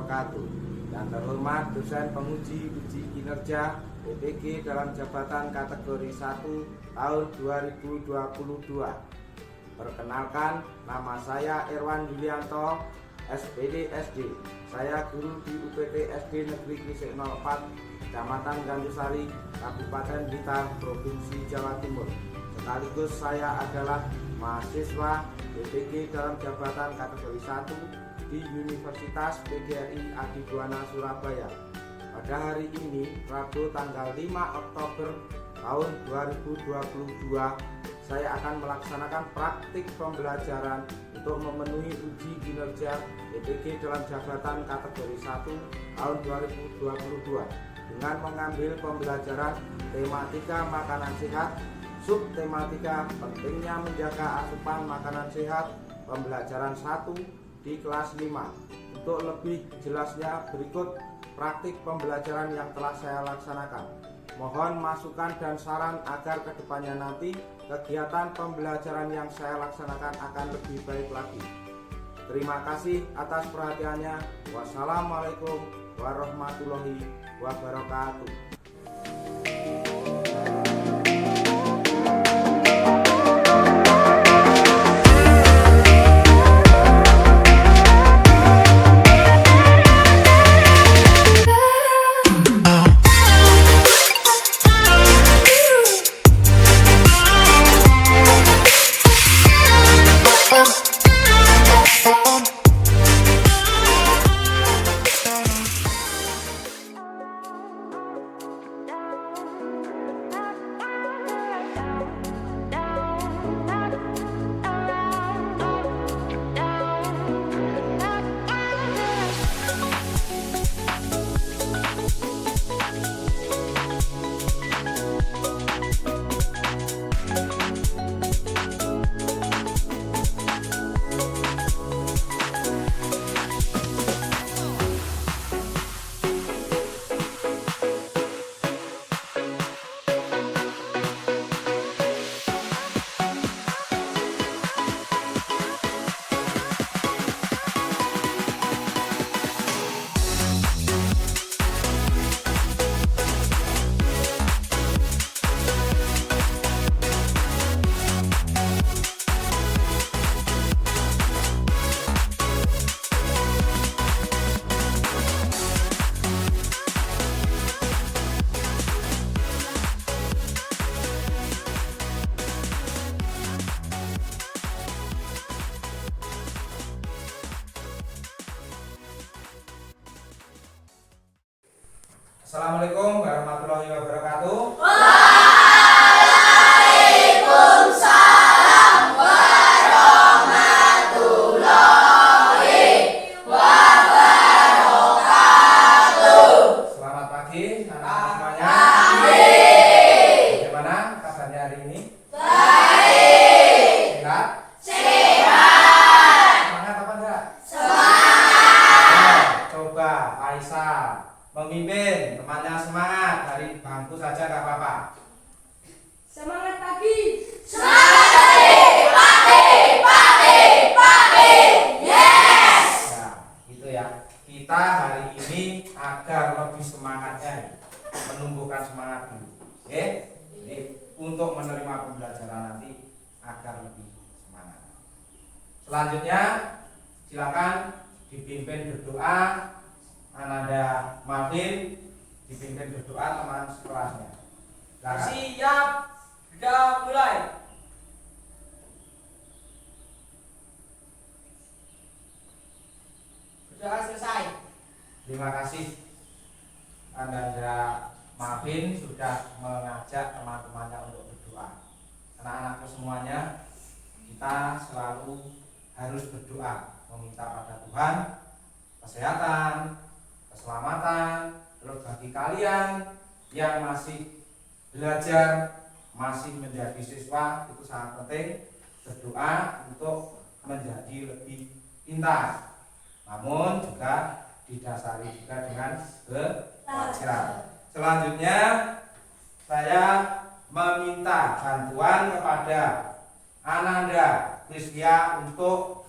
wabarakatuh. Yang terhormat dosen penguji uji kinerja PPG dalam jabatan kategori 1 tahun 2022. Perkenalkan, nama saya Irwan Yulianto, SPD SD. Saya guru di UPT SD Negeri Gresik 04, Kecamatan Gandusari, Kabupaten Blitar, Provinsi Jawa Timur. Sekaligus saya adalah mahasiswa PPG dalam jabatan kategori 1 di Universitas PGRI Adibuana Surabaya. Pada hari ini, Rabu tanggal 5 Oktober tahun 2022, saya akan melaksanakan praktik pembelajaran untuk memenuhi uji kinerja PPG dalam jabatan kategori 1 tahun 2022 dengan mengambil pembelajaran tematika makanan sehat, subtematika pentingnya menjaga asupan makanan sehat, pembelajaran 1 di kelas 5. Untuk lebih jelasnya berikut praktik pembelajaran yang telah saya laksanakan. Mohon masukan dan saran agar kedepannya nanti kegiatan pembelajaran yang saya laksanakan akan lebih baik lagi. Terima kasih atas perhatiannya. Wassalamualaikum warahmatullahi wabarakatuh. Assalamualaikum warahmatullahi wabarakatuh. Waalaikumsalam warahmatullahi wabarakatuh. Selamat pagi anak-anak semuanya. Bagaimana kabarnya hari ini? Baik. Sehat? Sehat. Semangat apa enggak? Semangat. Coba Faisal memimpin temannya semangat dari bangku saja nggak apa-apa. Semangat pagi. Semangat pagi. Yes. Ya, gitu ya. Kita hari ini agar lebih semangatnya menumbuhkan semangat dulu. Oke? Jadi untuk menerima pembelajaran nanti agar lebih semangat. Selanjutnya silakan dipimpin berdoa. Ananda Martin dipimpin berdoa teman sekelasnya. Silakan. Siap. Sudah mulai. Sudah selesai. Terima kasih Ananda Martin sudah mengajak teman-temannya untuk berdoa. Anak-anakku semuanya, kita selalu harus berdoa, meminta pada Tuhan kesehatan, keselamatan. Terus bagi kalian yang masih belajar, masih menjadi siswa, itu sangat penting berdoa untuk menjadi lebih pintar. Namun juga didasari juga dengan belajar. Selanjutnya saya meminta bantuan kepada Ananda Kristia untuk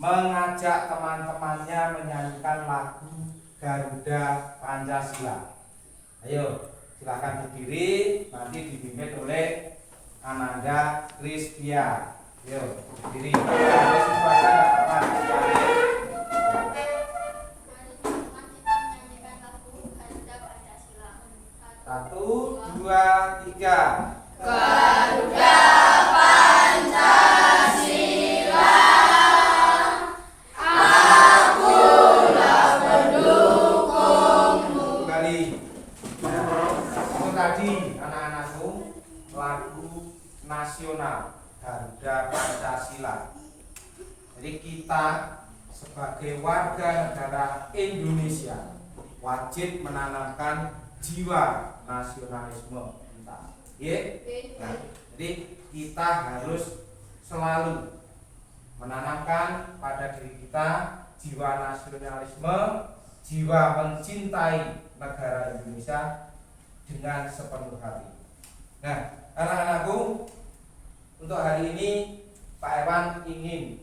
mengajak teman-temannya menyanyikan lagu Garuda Pancasila. Ayo, silakan berdiri, nanti dipimpin oleh Ananda Kristia. Ayo, berdiri. Ada sesuatu Satu, dua, tiga. Garuda Pancasila, akulah pendukungmu. Kembali. Itu tadi anak-anakku lagu nasional Garuda Pancasila. Jadi kita sebagai warga negara Indonesia wajib menanamkan jiwa nasionalisme kita. Nah, jadi kita harus selalu menanamkan pada diri kita jiwa nasionalisme, jiwa mencintai negara Indonesia dengan sepenuh hati. Nah, anak-anakku, untuk hari ini Pak Ewan ingin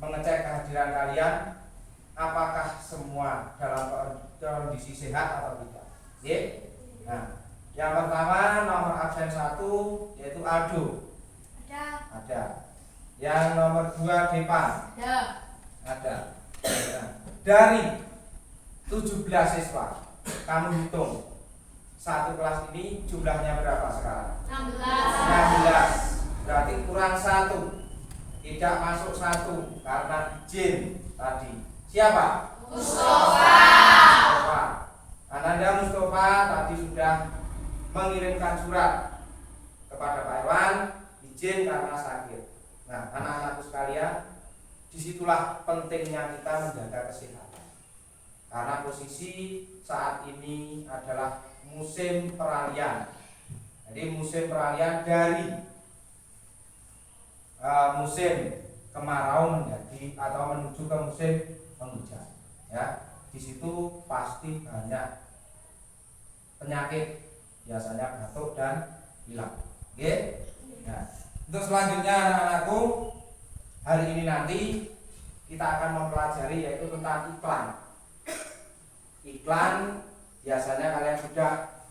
mengecek kehadiran kalian, apakah semua dalam kondisi sehat atau tidak. Nah, yang pertama nomor absen 1 yaitu Aldo. Ada. Yang nomor 2 Depan. Ada. Nah, dari 17 siswa, kamu hitung satu kelas ini jumlahnya berapa sekarang? 16. Berarti kurang 1. Tidak masuk 1 karena izin tadi. Siapa? Mustafa. Ananda Mustafa tadi sudah mengirimkan surat kepada Pak Iwan izin karena sakit. Nah, anak-anakku sekalian, disitulah pentingnya kita menjaga kesehatan. Karena posisi saat ini adalah musim peralihan. Jadi musim peralihan dari musim kemarau menjadi atau menuju ke musim penghujan. Ya, di situ pasti banyak penyakit, biasanya batuk dan pilek. Oke? Nah, untuk selanjutnya anak-anakku, hari ini nanti kita akan mempelajari yaitu tentang iklan. Iklan biasanya kalian sudah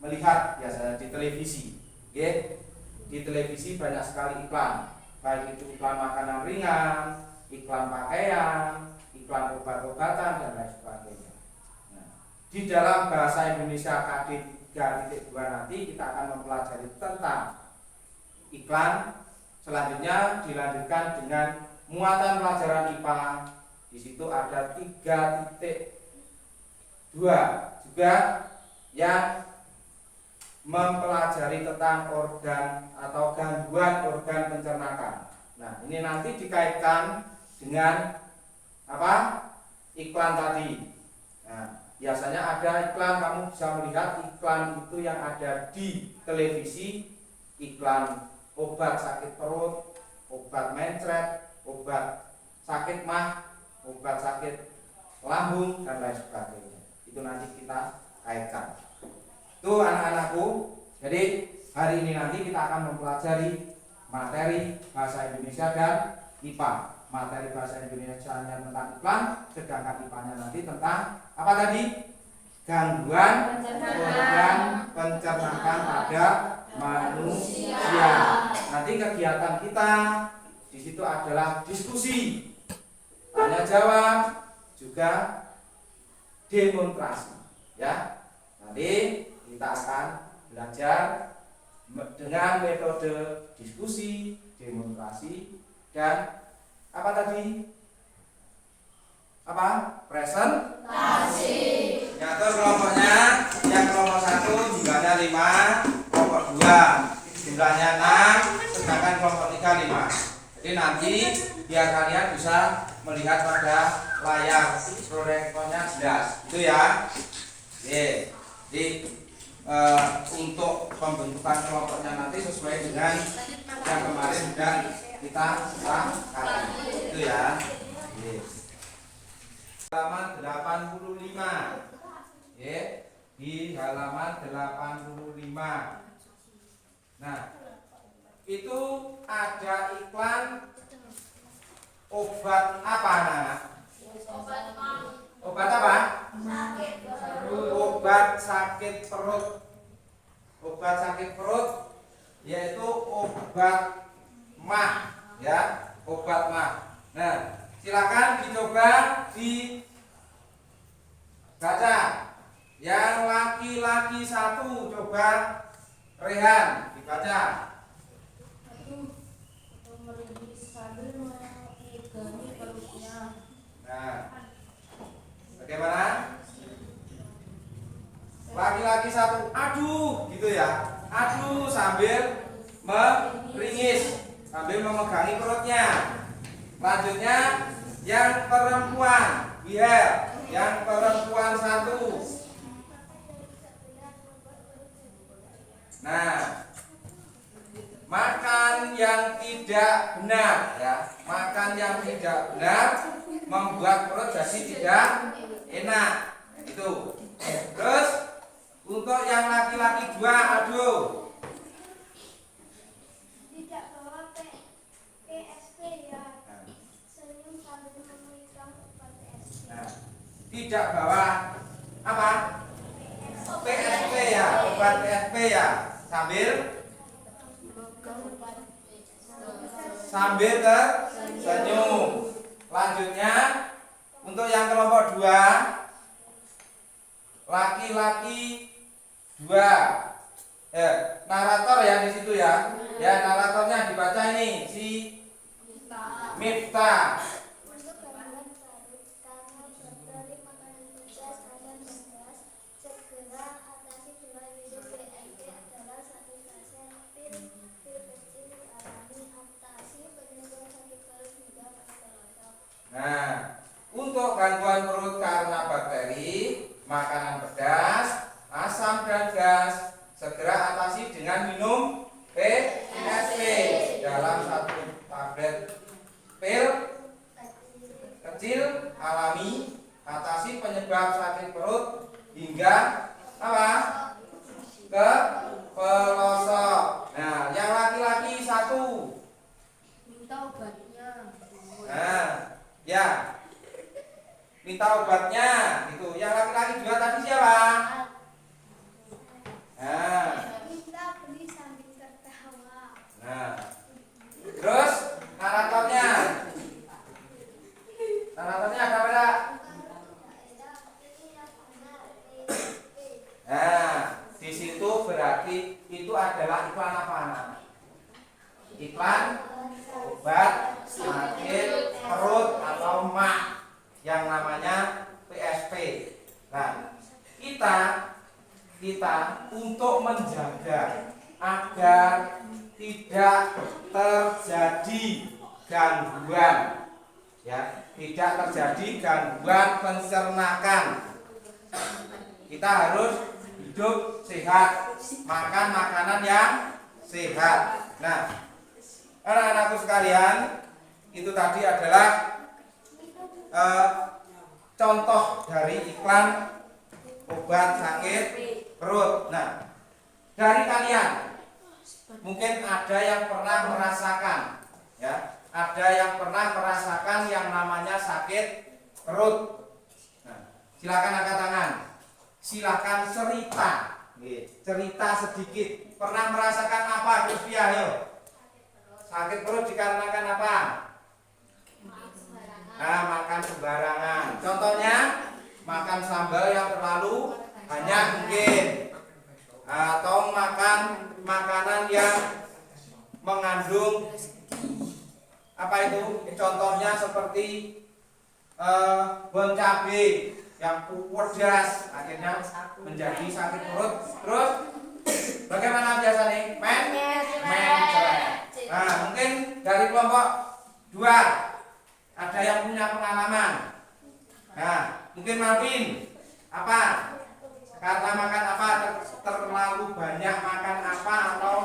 melihat biasanya di televisi. Oke? Di televisi banyak sekali iklan. Baik itu iklan makanan ringan, iklan pakaian, iklan obat-obatan dan lain sebagainya. Nah, di dalam bahasa Indonesia KD 3.2 nanti kita akan mempelajari tentang iklan. Selanjutnya dilanjutkan dengan muatan pelajaran IPA. Di situ ada 3.2 juga yang mempelajari tentang organ atau gangguan organ pencernaan. Nah, ini nanti dikaitkan dengan apa? Iklan tadi. Nah, biasanya ada iklan, kamu bisa melihat iklan itu yang ada di televisi, iklan obat sakit perut, obat mencret, obat sakit mah, obat sakit lambung dan lain sebagainya. Itu nanti kita kaitkan. Itu anak-anakku. Jadi hari ini nanti kita akan mempelajari materi bahasa Indonesia dan IPA. Materi bahasa Indonesia-nya tentang iklan, sedangkan IPA-nya nanti tentang apa tadi? Gangguan organ pencernaan pada manusia. Nanti kegiatan kita di situ adalah diskusi, tanya jawab, juga demonstrasi. Ya, nanti kita akan belajar dengan metode diskusi, demonstrasi, dan apa tadi? Apa? Presentasi. Diatur kelompoknya. Yang kelompok 1 jumlahnya 5, kelompok 2 jumlahnya 6, sedangkan kelompok 3 5. Jadi nanti biar kalian bisa melihat pada layar proyektornya jelas. Itu ya. Oke. Jadi untuk pembentukan kelompoknya nanti sesuai dengan yang kemarin sudah kita sepakati. Itu ya. Oke. Halaman 85. Oke. Di halaman 85. Nah, itu ada iklan obat apa, anak? Obat maut. Obat apa? Sakit perut. Obat sakit perut. Obat sakit perut yaitu obat mah, ya, obat mah. Nah, silakan dicoba dibaca. Yang laki-laki satu coba Rehan dibaca. Nah, bagaimana? Laki-laki satu, aduh, gitu ya. Aduh sambil meringis, sambil memegangi perutnya. Lanjutnya yang perempuan, biar yang perempuan satu. Nah, makan yang tidak benar, ya. Makan yang tidak benar membuat perut jadi tidak enak. Itu. Terus untuk yang laki-laki dua, aduh. Tidak bawa PSP ya. Senyum sambil memegang obat PSP. Nah, tidak bawa apa? PSP ya, obat PSP ya. Sambil tersenyum. Lanjutnya untuk yang kelompok dua, laki-laki dua. Narator ya di situ ya. Ya, naratornya dibaca ini si Miftah. Untuk kandungan baru karena berberi makanan pedas ayam pedas, segera atasi dua minum BNT adalah satu saset pil kecil alami atasi penyebab sakit perut hingga pelosok. Nah, untuk gangguan perut karena bakteri, makanan pedas, asam dan gas, segera atasi dengan minum PSP dalam satu tablet pil kecil alami, atasi penyebab sakit perut hingga apa? Ke pelosok. Nah, yang laki-laki satu. Minta obatnya. Nah, ya, minta obatnya gitu. Yang laki-laki dua tadi siapa? Nah, Minta beli sambil tertawa. nah. Terus naratornya ada apa? Nah, di situ berarti itu adalah iklan apa, anak? Iklan obat sakit perut atau mah yang namanya PSP. Nah, kita untuk menjaga agar tidak terjadi gangguan, ya, tidak terjadi gangguan pencernaan. Kita harus hidup sehat, makan makanan yang sehat. Nah, anak-anakku sekalian, itu tadi adalah contoh dari iklan obat sakit perut. Nah, dari kalian mungkin ada yang pernah merasakan, ya, ada yang pernah merasakan yang namanya sakit perut. Nah, silakan angkat tangan, silakan cerita sedikit. Pernah merasakan apa, Kusbia? Ayo. Sakit perut dikarenakan apa? Nah, makan sembarangan. Contohnya, makan sambal yang terlalu banyak mungkin, atau makan makanan yang mengandung apa itu? Contohnya seperti bon cabe yang pedas, akhirnya menjadi sakit perut. Terus bagaimana biasanya? Mencret. Nah, mungkin dari kelompok dua ada yang punya pengalaman. Nah, mungkin Marvin, apa? Karena makan apa? Terlalu banyak makan apa atau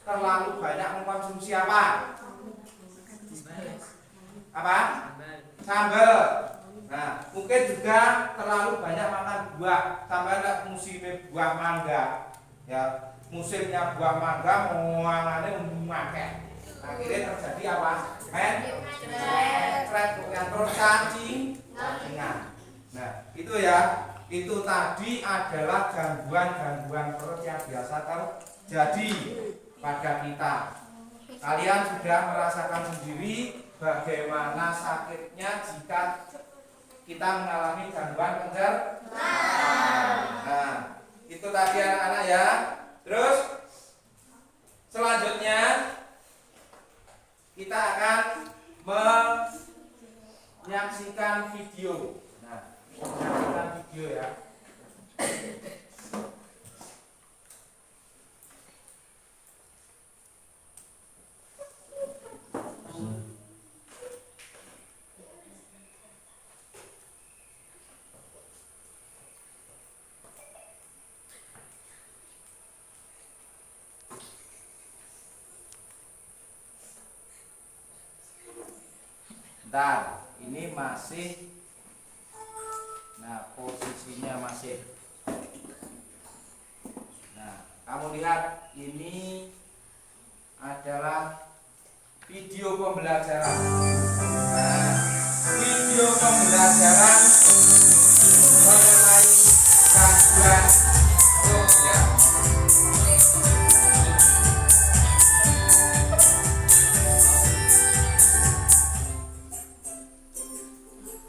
terlalu banyak mengkonsumsi apa? Apa? Sambal. Nah, mungkin juga terlalu banyak makan buah. Sampai ada musimnya buah mangga. Ya, musimnya buah mangga muangannya memakai. Akhirnya terjadi apa? Mencret, yang terus cacing. Nah, itu ya. Itu tadi adalah gangguan-gangguan perut yang biasa terjadi pada kita. Kalian sudah merasakan sendiri bagaimana sakitnya jika kita mengalami gangguan pencernaan. Nah, itu tadi anak-anak ya. Terus selanjutnya kita akan menyaksikan video. Nah, menyaksikan video ya. Bentar, ini masih. Nah, posisinya masih. Nah, kamu lihat ini adalah video pembelajaran. Nah, video pembelajaran mengenai gangguan perut ya.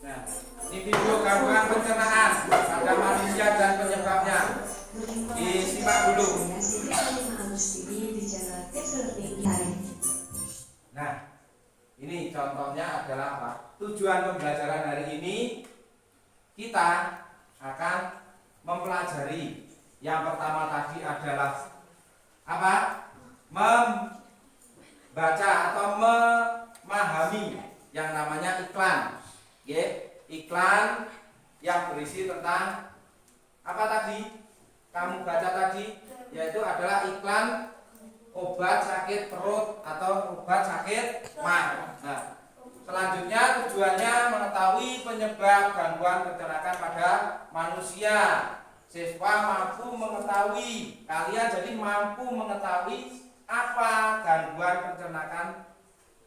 Nah, ini video gangguan pencernaan pada manusia dan penyebabnya. Disimak dulu. Nah, ini contohnya adalah apa? Tujuan pembelajaran hari ini kita akan mempelajari. Yang pertama tadi adalah apa? Membaca atau memahami yang namanya iklan. Iklan yang berisi tentang apa tadi? Kamu baca tadi, yaitu adalah iklan obat sakit perut atau obat sakit mah. Nah, selanjutnya tujuannya mengetahui penyebab gangguan pencernaan pada manusia. Siswa mampu mengetahui, kalian jadi mampu mengetahui apa gangguan pencernaan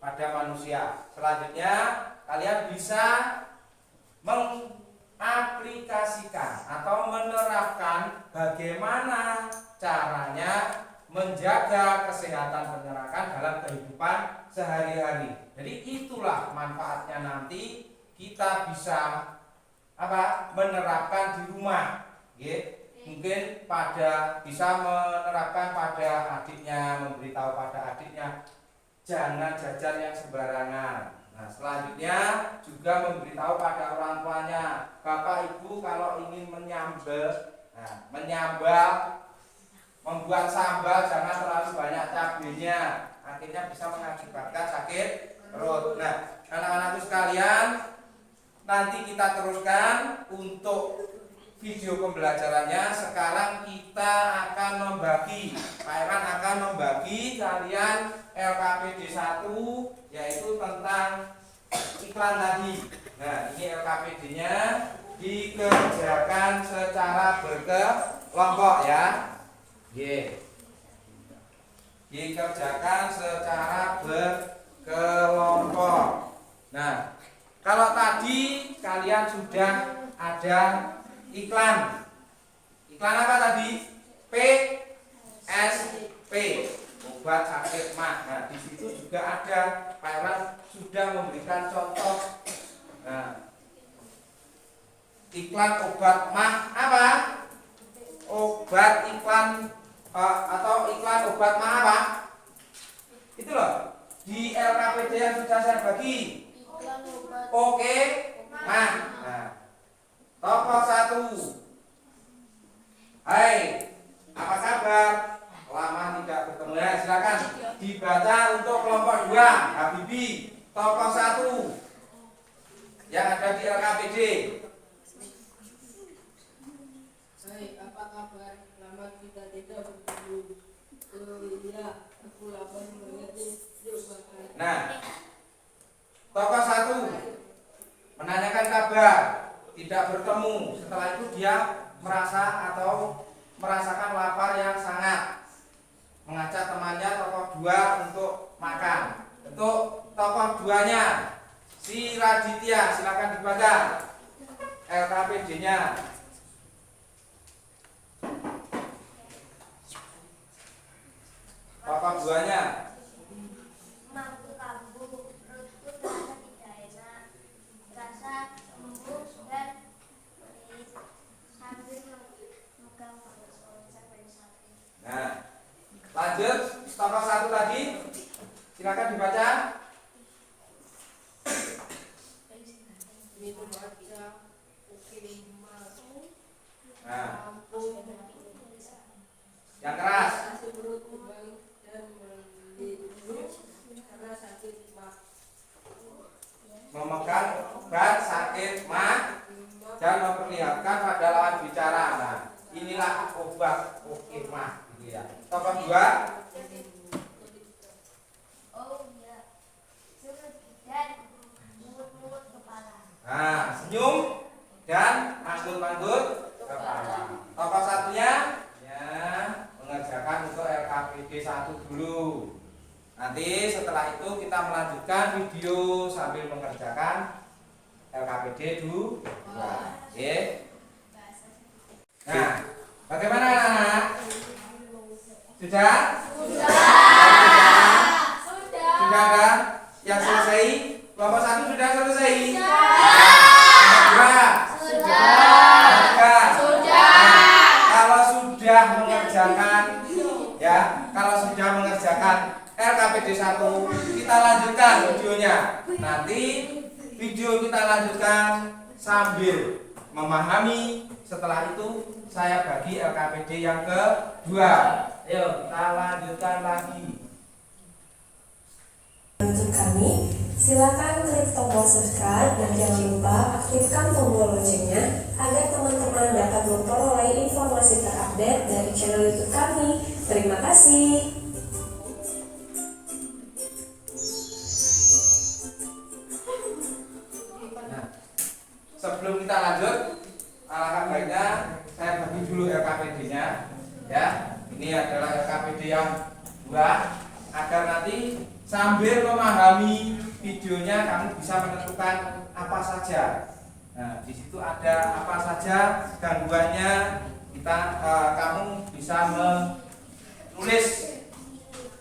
pada manusia. Selanjutnya kalian bisa mengaplikasikan atau menerapkan bagaimana caranya menjaga kesehatan pencernaan dalam kehidupan sehari-hari. Jadi itulah manfaatnya nanti kita bisa apa? Menerapkan di rumah. Mungkin bisa menerapkan pada adiknya, memberitahu pada adiknya jangan jajan yang sembarangan. Nah, selanjutnya juga memberitahu pada orang tuanya, Bapak Ibu kalau ingin menyambal, membuat sambal jangan terlalu banyak cabenya, akhirnya bisa mengakibatkan sakit perut. Nah, anak-anakku sekalian, nanti kita teruskan untuk video pembelajarannya. Sekarang kita akan membagi, Pak Evan akan membagi kalian LKPD 1, yaitu tentang iklan tadi. Nah, ini LKPD-nya dikerjakan secara berkelompok ya. Dikerjakan secara berkelompok. Nah, kalau tadi kalian sudah ada iklan. Iklan apa tadi? PSP, obat sakit mah. Nah, di situ juga ada, Pak Evan sudah memberikan contoh. Nah, iklan obat mah apa? Obat iklan atau iklan obat mah apa? Itu loh di LKPD yang sudah saya bagi. Oke, mah. Nah, tokoh 1. Hai, apa kabar? Lama tidak bertemu ya, silakan dibaca untuk kelompok 2. Habibi, tokoh 1 yang ada di LKPD. Hai, apa kabar? Lama kita tidak bertemu. Ya, aku lapar mengerti. Nah, tokoh 1 menanyakan kabar, tidak bertemu. Setelah itu dia merasa atau merasakan lapar yang sangat, mengajak temannya tokoh 2 untuk makan. Untuk tokoh 2-nya si Raditya, silakan dibaca LKPD-nya. Pokok buahnya. Mangku kambuh, perutku terasa tidak enak, rasa embun dan pedih. Sambil memegang perut sampai sakit. Nah, lanjut tokoh satu tadi. Silakan dibaca. Minum aja, oke masuk, Nah, mampu, yang keras. kasih perut kembang dan melindungi karena sakit mak. Memegang obat sakit mah dan memperlihatkan pada lawan bicara. Nah, inilah obat mah, gitu ya. Tokoh dua. Oh iya, surut dan mungut-mungut kepala. Nah, senyum dan manggut-manggut kepala. Tokoh satunya ya mengerjakan untuk LKPD 1 dulu. Nanti setelah itu kita melanjutkan video sambil mengerjakan LKPD 2. Oke. Nah, bagaimana anak-anak? Sudah? Sudah kan? Yang selesai? Kelompok 1 sudah selesai? Kalau sudah mengerjakan ya, kalau sudah mengerjakan LKPD 1, kita lanjutkan videonya. Nanti video kita lanjutkan sambil memahami. Setelah itu saya bagi LKPD yang kedua. Ayo kita lanjutkan lagi. YouTube kami, silakan klik tombol subscribe dan jangan lupa aktifkan tombol loncengnya agar teman-teman dapat memperoleh informasi terupdate dari channel YouTube kami. Terima kasih. Nah, sebelum kita lanjut, alangkah baiknya saya bagi dulu LKPD-nya. Ya, ini adalah LKPD yang 2 agar nanti sambil memahami videonya kamu bisa menentukan apa saja. Nah, di situ ada apa saja gangguannya. Kamu bisa menulis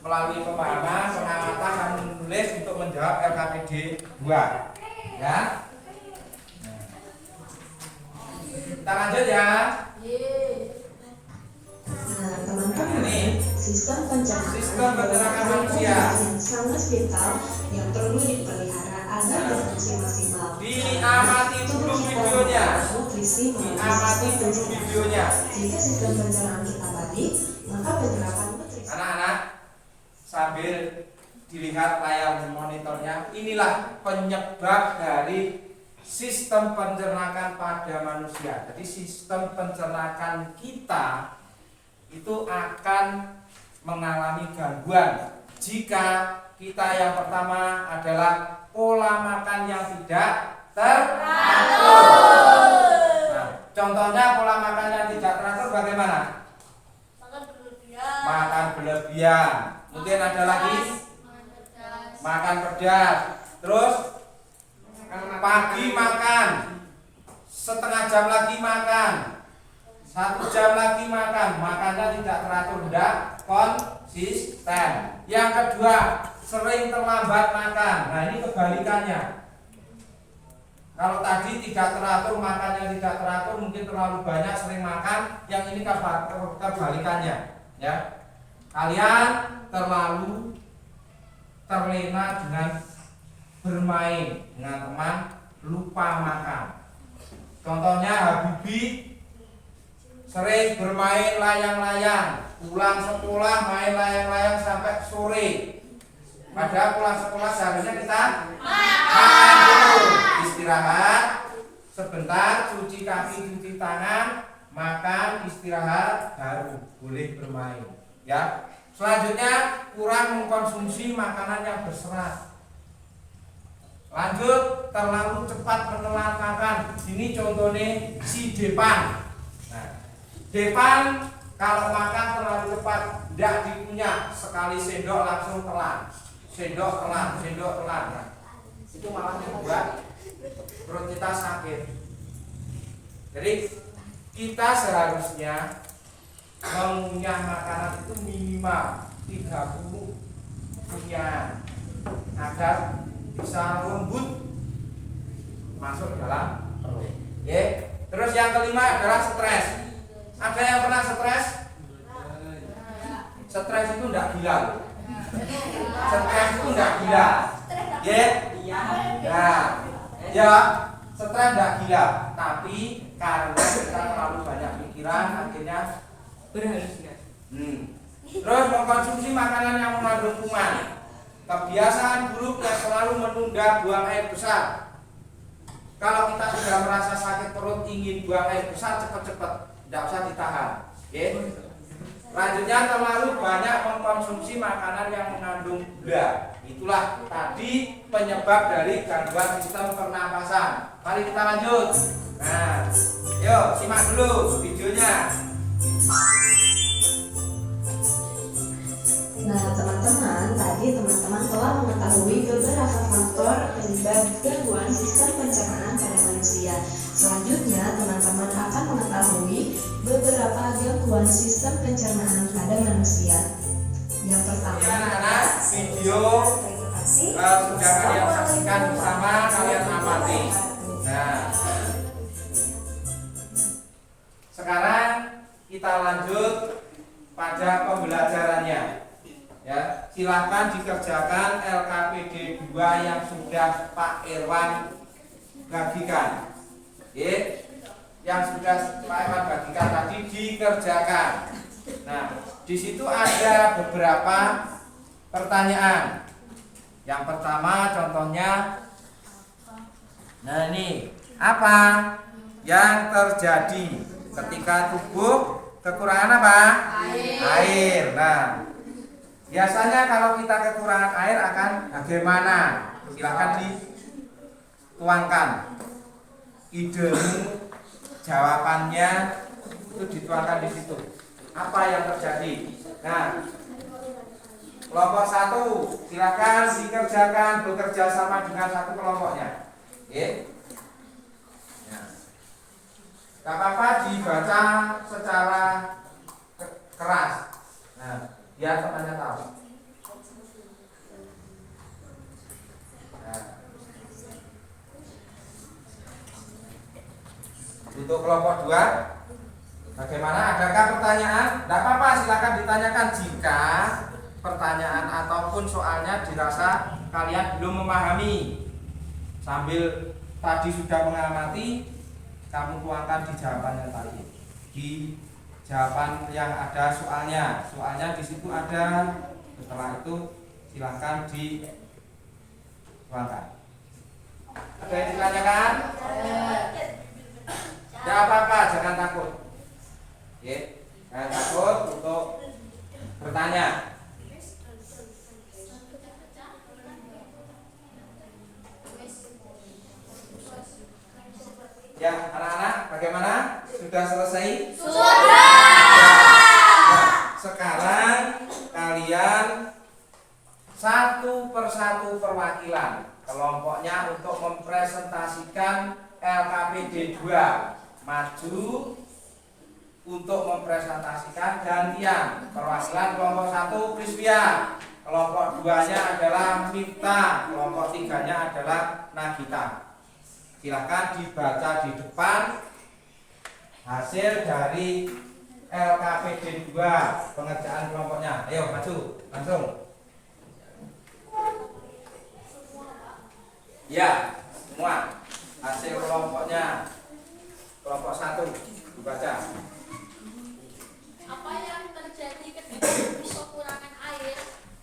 melalui pemahaman, pengamatan, kamu menulis untuk menjawab LKPD 2. Ya. Nah, kita lanjut ya. Nah, teman-teman, Ini sistem pencernaan manusia yang sangat vital yang perlu dipelihara agar berfungsi maksimal. diamati dulu videonya. Diamati dulu videonya. Jika sistem pencernaan kita baik, maka penyerapan nutrisi. Anak-anak, sambil dilihat layar monitornya, inilah penyebab dari sistem pencernaan pada manusia. Jadi sistem pencernaan kita itu akan mengalami gangguan jika kita yang pertama adalah pola makan yang tidak teratur. Nah, contohnya pola makan yang tidak teratur bagaimana? Makan berlebihan. Mungkin ada lagi makan pedas. Terus pagi makan, setengah jam lagi makan, 1 jam lagi makan, makannya tidak teratur, tidak konsisten. Yang kedua, sering terlambat makan. Nah, ini kebalikannya. Kalau tadi tidak teratur, makannya tidak teratur, mungkin terlalu banyak sering makan. Yang ini kebalikannya, ya. Kalian terlalu terlena dengan bermain dengan teman, lupa makan. Contohnya Habibie sering bermain layang-layang, pulang sekolah main layang-layang sampai sore. Padahal pulang sekolah seharusnya kita makan dulu, istirahat sebentar, cuci kaki, cuci tangan, makan, istirahat, baru boleh bermain. Ya. Selanjutnya, kurang mengkonsumsi makanan yang berserat. Lanjut, terlalu cepat menelan makan. Ini contohnya si Depan. Nah, Depan kalau makan terlalu cepat, tidak dikunyah, sekali sendok langsung telan. Sendok telan, sendok telan. Nah, itu malah membuat perut kita sakit. Jadi kita seharusnya mengunyah makanan itu minimal 30 unyahan agar bisa lembut masuk dalam perut. Ya. Terus yang kelima adalah stres. Ada yang pernah stres? Stres itu enggak gila. Stres itu enggak gila. Ya. Nah, ya, stres enggak gila, tapi karena kita terlalu banyak pikiran akhirnya berhalusinasi. Terus mengkonsumsi makanan yang mengandung kuman. Kebiasaan buruk yang selalu menunda buang air besar. Kalau kita sudah merasa sakit perut ingin buang air besar cepat-cepat, tidak usah ditahan. Okay? Selanjutnya terlalu banyak mengkonsumsi makanan yang mengandung gula. Itulah tadi penyebab dari gangguan sistem pernapasan. Mari kita lanjut. Nah, yuk simak dulu videonya. Nah, teman-teman, tadi teman-teman telah mengetahui beberapa faktor penyebab gangguan sistem pencernaan pada manusia. Selanjutnya, teman-teman akan mengetahui beberapa gangguan sistem pencernaan pada manusia. Yang pertama, anak-anak, video sudah kalian saksikan bersama, kalian amati. Nah, sekarang kita lanjut pada pembelajarannya. Ya, silahkan dikerjakan LKPD 2 yang sudah Pak Irwan bagikan. Yang sudah Pak Irwan bagikan tadi dikerjakan. Nah, di situ ada beberapa pertanyaan. Yang pertama contohnya, nah ini apa yang terjadi ketika tubuh kekurangan apa? Air. Nah, biasanya kalau kita kekurangan air akan bagaimana? Silakan dituangkan idemu, jawabannya itu dituangkan di situ. Apa yang terjadi? Nah, kelompok 1 silakan dikerjakan bekerja sama dengan satu kelompoknya. Gak apa-apa dibaca secara keras. Nah, biar temannya tahu. Nah, untuk kelompok 2, bagaimana? Adakah pertanyaan? Tidak apa-apa, silakan ditanyakan jika pertanyaan ataupun soalnya dirasa kalian belum memahami. Sambil tadi sudah mengamati, kamu tuangkan di jawabannya tadi. Di jawaban yang ada soalnya. Soalnya di situ ada. Setelah itu silahkan dituangkan. Ada yang ditanyakan? Tidak apa-apa, jangan takut. Jangan takut untuk bertanya. Ya, anak-anak, bagaimana? Sudah selesai? Sudah. Nah, sekarang kalian satu persatu perwakilan kelompoknya untuk mempresentasikan LKPD 2. Maju untuk mempresentasikan gantian. Perwakilan kelompok 1 Krisvia, kelompok 2-nya adalah Mifta, kelompok 3-nya adalah Nagita. Silakan dibaca di depan hasil dari LKPD 2 pengerjaan kelompoknya. Ayo maju langsung. Ya, semua hasil kelompoknya. Kelompok 1 dibaca. Apa yang terjadi ketika tubuh kekurangan air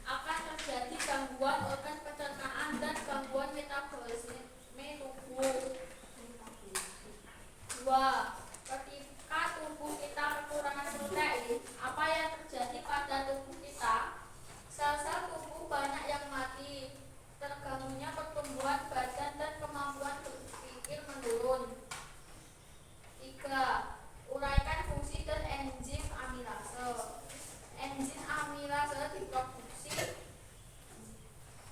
akan terjadi gangguan organ pencernaan dan gangguan metabolisme tubuh. 2. Ketika tubuh kita kekurangan protein, apa yang terjadi pada tubuh kita? Sel-sel tubuh banyak yang mati, terganggunya pertumbuhan badan dan kemampuan berpikir menurun. 3. Uraikan fungsi dan enzim amilase. Enzim amilase diproduksi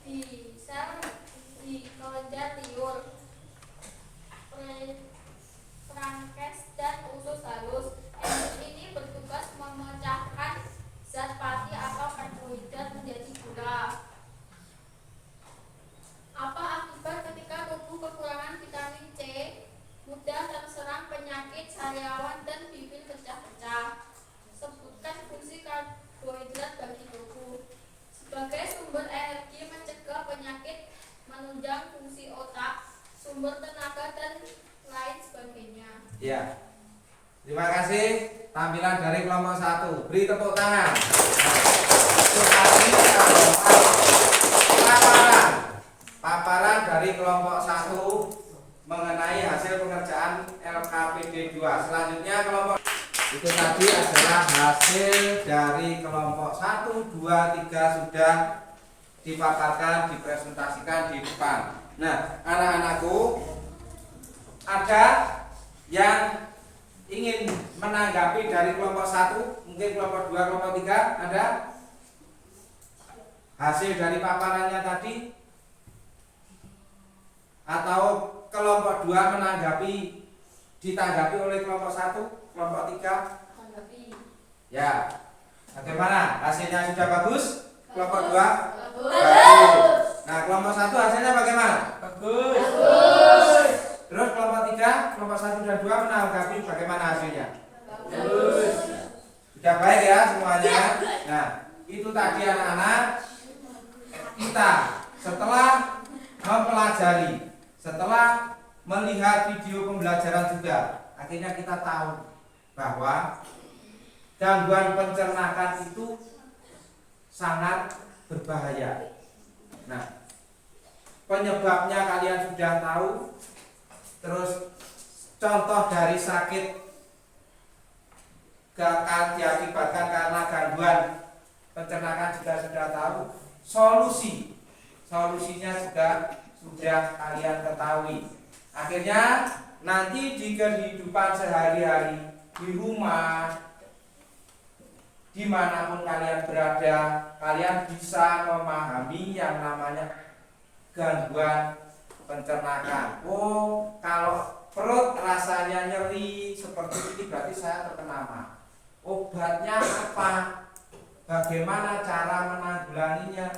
di sel di kelenjar liur, Frankes Beri tepuk tangan. Itu tadi adalah paparan dari kelompok 1 mengenai hasil pengerjaan LKPD 2. Selanjutnya kelompok itu tadi adalah hasil dari kelompok 1, 2, 3 sudah dipaparkan, dipresentasikan di depan. Nah, anak-anakku, ada yang ingin menanggapi dari kelompok 1, mungkin kelompok 2, kelompok 3, ada hasil dari paparannya tadi? Atau kelompok 2 menanggapi, ditanggapi oleh kelompok 1, kelompok 3? Ya, bagaimana? Hasilnya sudah bagus? Kelompok 2? Bagus. Nah, kelompok 1 hasilnya bagaimana? Bagus. Terus kelompok 3, kelompok 1 dan 2 menanggapi bagaimana hasilnya? Bagus. Sudah baik ya semuanya. Nah, itu tadi anak-anak, kita setelah mempelajari, setelah melihat video pembelajaran juga, akhirnya kita tahu bahwa gangguan pencernaan itu sangat berbahaya. Nah, penyebabnya kalian sudah tahu. Terus contoh dari sakit diakibatkan karena gangguan pencernaan juga sudah tahu. Solusinya sudah kalian ketahui. Akhirnya nanti di kehidupan sehari-hari, di rumah, dimanapun kalian berada, kalian bisa memahami yang namanya gangguan pencernaan. Oh, kalau perut rasanya nyeri seperti ini berarti saya terkena mah. Obatnya apa? Bagaimana cara menanggulanginya?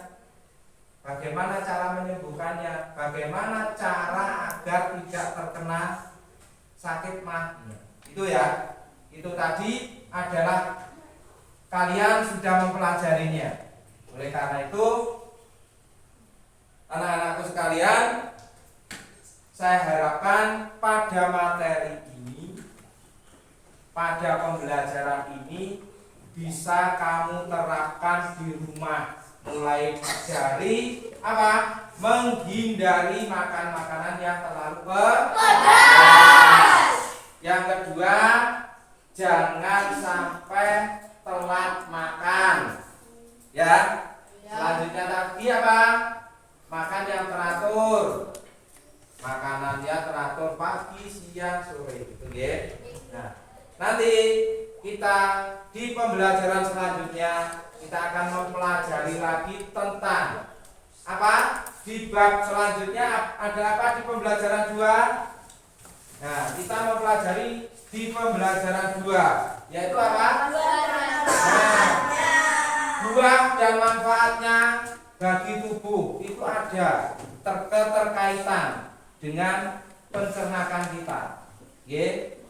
Bagaimana cara menyembuhkannya? Bagaimana cara agar tidak terkena sakit mah? Itu ya. Itu tadi adalah kalian sudah mempelajarinya. Oleh karena itu, anak-anakku sekalian, saya harapkan pada materi ini, pada pembelajaran ini bisa kamu terapkan di rumah. Mulai dari apa? Menghindari makan makanan yang terlalu pedas. Yang kedua, jangan sampai telat makan. Ya. Selanjutnya tadi apa? Makan yang teratur. Makanannya teratur pagi, siang, sore, gitu ya. Nah, nanti kita di pembelajaran selanjutnya kita akan mempelajari lagi tentang apa? Di bab selanjutnya ada apa di pembelajaran 2? Nah, kita mempelajari di pembelajaran 2 yaitu apa? Nah, buah dan manfaatnya bagi tubuh itu ada keterkaitan dengan pencernaan kita.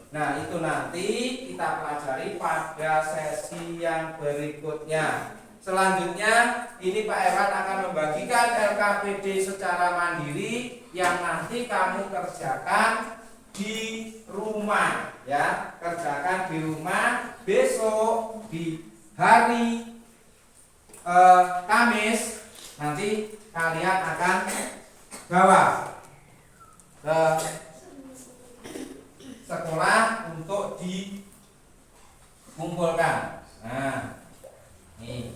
Nah, itu nanti kita pelajari pada sesi yang berikutnya. Selanjutnya, ini Pak Ewan akan membagikan LKPD secara mandiri yang nanti kamu kerjakan di rumah, ya. Kerjakan di rumah besok di hari Kamis nanti kalian akan bawa ke sekolah untuk dikumpulkan. Nah, nih.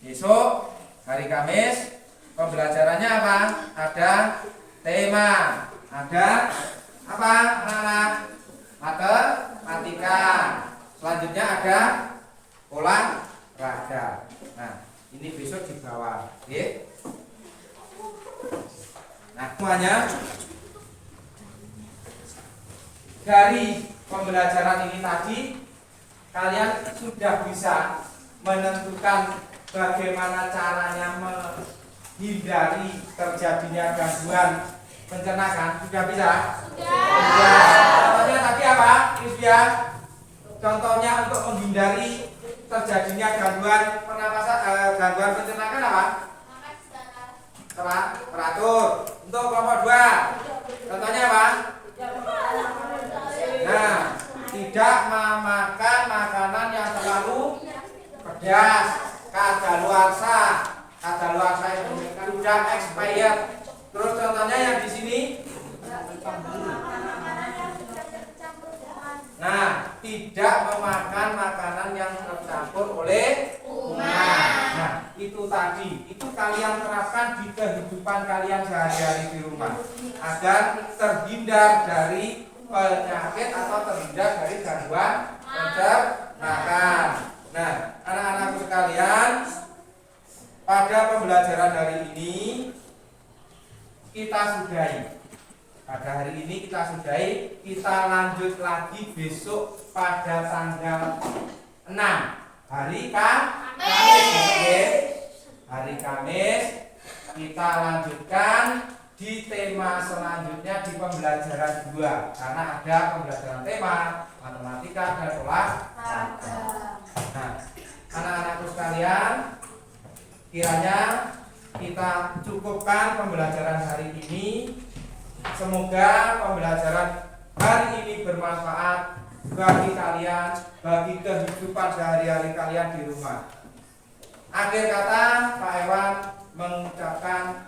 Besok hari Kamis pembelajarannya apa? Ada tema, ada apa anak-anak? Matematika. Selanjutnya ada olahraga. Nah, ini besok dibawa, oke? Nah, semuanya dari pembelajaran ini tadi kalian sudah bisa menentukan bagaimana caranya menghindari terjadinya gangguan pencernaan. Sudah bisa? Sudah. Contohnya tadi apa? Isya. Contohnya untuk menghindari terjadinya gangguan pernapasan, gangguan pencernaan apa? Teratur. Untuk kelompok 2, contohnya apa? Nah, tidak memakan makanan yang terlalu pedas, kadaluarsa. Kadaluarsa itu sudah expired. Terus contohnya yang di sini. Nah, tidak memakan makanan yang tercampur oleh kuman. Nah, itu tadi, itu kalian terapkan di kehidupan kalian sehari-hari di rumah agar terhindar dari penyakit atau terhindar dari gangguan pencernaan. Nah, anak-anakku sekalian, pada pembelajaran hari ini kita sudahi. Pada hari ini kita sudahi, kita lanjut lagi besok pada tanggal 6 hari Kamis. Hari Kamis kita lanjutkan di tema selanjutnya di pembelajaran 2 karena ada pembelajaran tema matematika dan olahraga. Nah, anak-anakku sekalian, kiranya kita cukupkan pembelajaran hari ini. Semoga pembelajaran hari ini bermanfaat bagi kalian, bagi kehidupan sehari-hari kalian di rumah. Akhir kata, Pak Ewan mengucapkan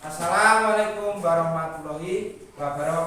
Assalamualaikum warahmatullahi wabarakatuh.